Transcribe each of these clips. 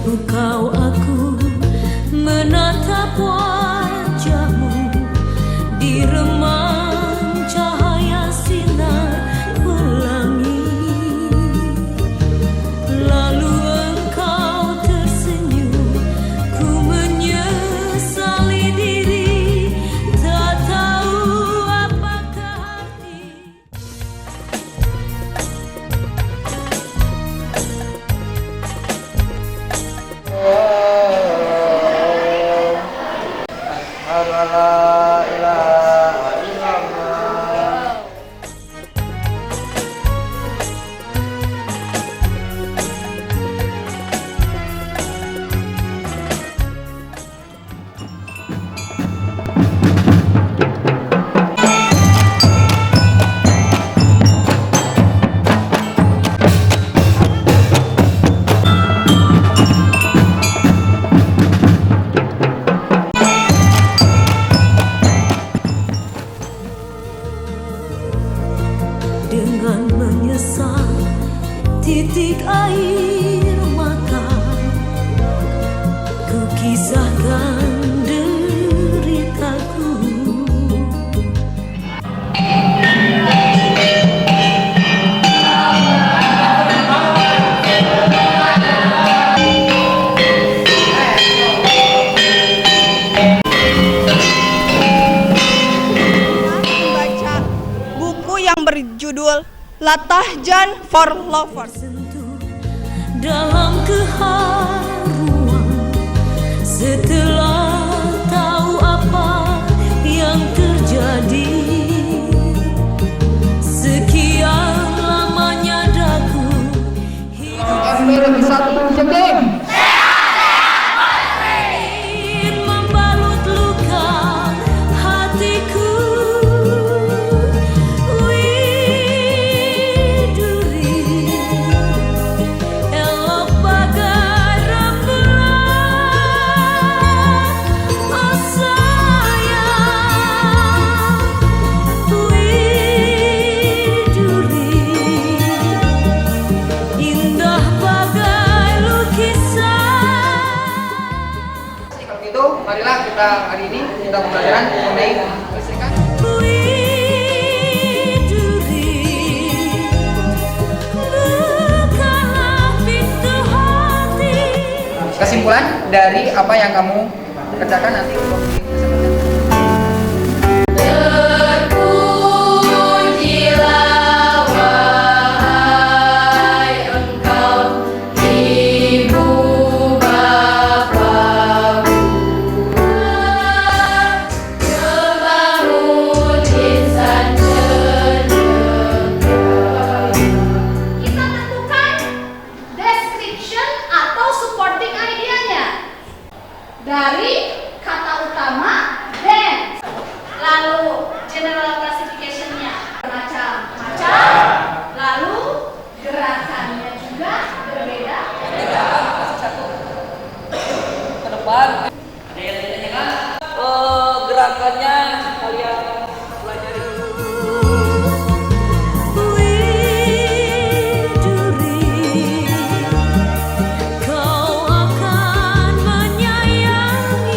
Kau aku menatap wajahmu di remang cahaya sinar pelangi. Lalu engkau tersenyum, ku menyesali diri, tak tahu apakah arti. Dengan menyesal titik air mata, ku kisahkan deritaku. Membaca buku yang berjudul Latahjan for Lovers. Dalam keharuan setelah tahu apa yang terjadi, sekian lamanya daku hidup membalut luka hatiku. Marilah kita hari ini kita pembelajaran mengenai kelistrikan. Kesimpulan dari apa yang kamu kerjakan nanti untuk di kesempatan. Dari kata utama dance, lalu general classification-nya macam-macam, lalu gerakannya juga berbeda. Ke depan ada yang ditanyakan gerakannya kalian pelajari dulu. Kau akan menyayangi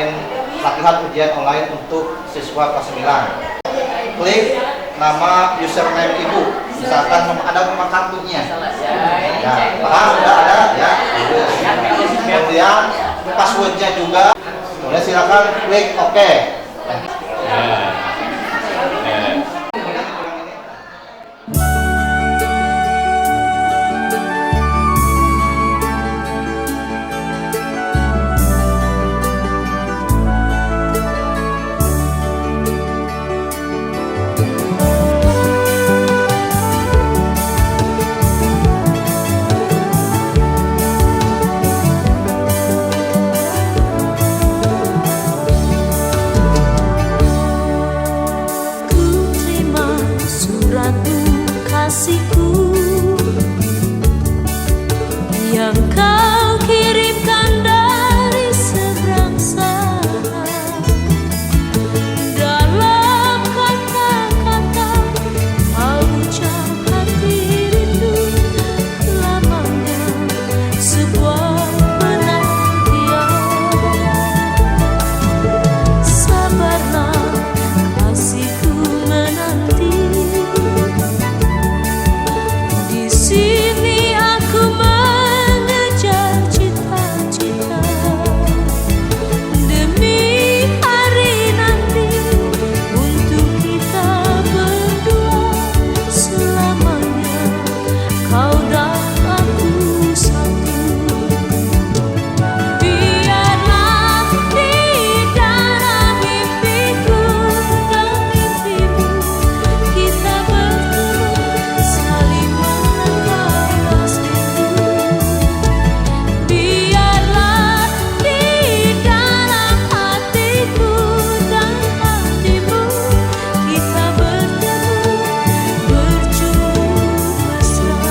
ngadain latihan ujian online untuk siswa kelas 9. Klik nama username ibu, misalkan ada nomor kartunya. Ya, sudah ada ya. Kemudian passwordnya juga. Kemudian silakan klik OK. Ku terima suratmu kasihku yang kau kirimkan dari seberang sana. Dalam kata-kata kau ucapkan diriku lamanya sebuah penantian. Sabarlah kasihku menanti. Di sini aku mengejar cita-cita demi hari nanti untuk kita berdua selamanya. Kau dan aku satu. Biarlah di dalam mimpiku dan mimpimu kita bertemu saling menebas rindu. Biarlah di dalam hatiku dan hatimu kita bertemu bercumbu mesra.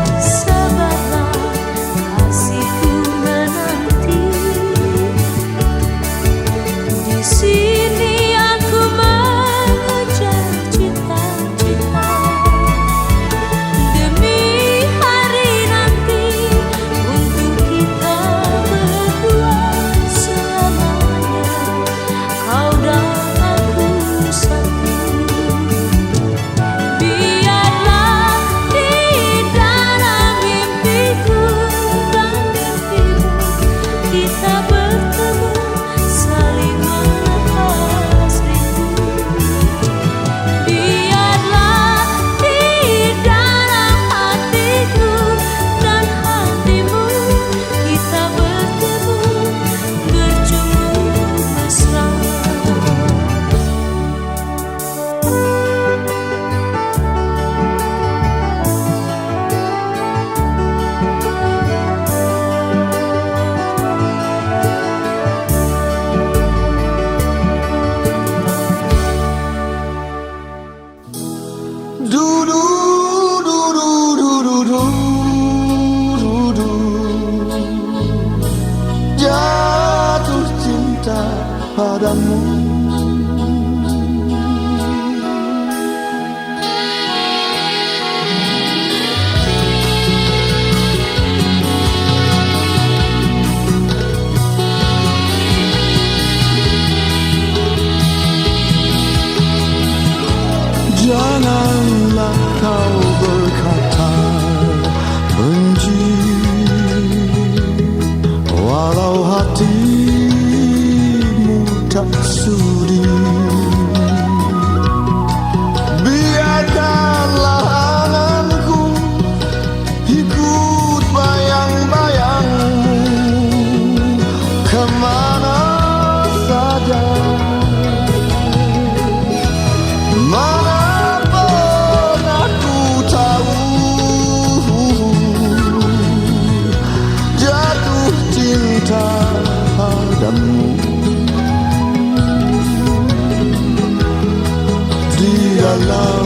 Sabarlah kasihku menanti. Di sini aku mengejar cita-cita demi hari nanti untuk kita berdua selamanya. Kau dan aku satu. Biarlah di dalam mimpiku dan mimpimu kita bertemu saling melepas rindu. Biarlah di dalam hatiku dan hatimu kita bertemu bercumbu mesra. Du du du du du du du du du. Jatuh cinta padamu. Janganlah kau berkata benci, walau hatimu tak sudi. Biarkanlah anganku ikut bayang-bayangmu kemana saja. Manapun aku tahu jatuh cinta padamu. la